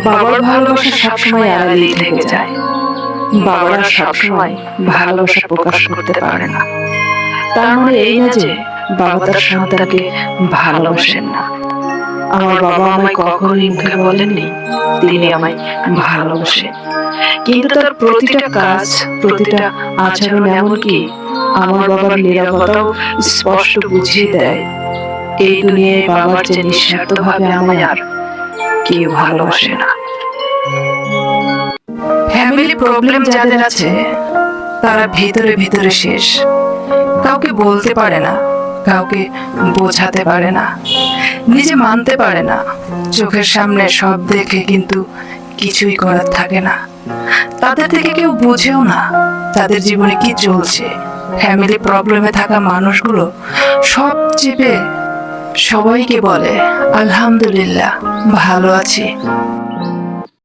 বাবার ভালোবাসা সবসময় আড়ালেই থেকে যায়। বাবারা সবসময় ভালোবাসা প্রকাশ করতে পারে না। তার মানে এই না যে বাবা তার সন্তানকে ভালোবাসেন না। আমার বাবা আমায় কখনোই মুখে বলেননি তিনি আমায় ভালোবাসেন, কিন্তু তার প্রতিটা কাজ, প্রতিটা আচরণ, এমনকি আমার বাবার নীরবতাও স্পষ্ট বুঝিয়ে দেয় এই দুনিয়ায় বাবার যে নিঃস্বার্থভাবে আমায় আর কেউ ভালোবাসে না। ফ্যামিলি প্রবলেম যাদের আছে তারা ভিতরে ভিতরে শেষ, কাউকে বলতে পারে না, কাউকে বোঝাতে পারে না, নিজে মানতে পারে না, চোখের সামনে সব দেখে কিন্তু কিছুই করার থাকে না। তাদের থেকে কেউ বুঝেও না তাদের জীবনে কি চলছে। ফ্যামিলি প্রবলেমে থাকা মানুষগুলো সব চেপে সবাইকে বলে আলহামদুলিল্লাহ ভালো আছি।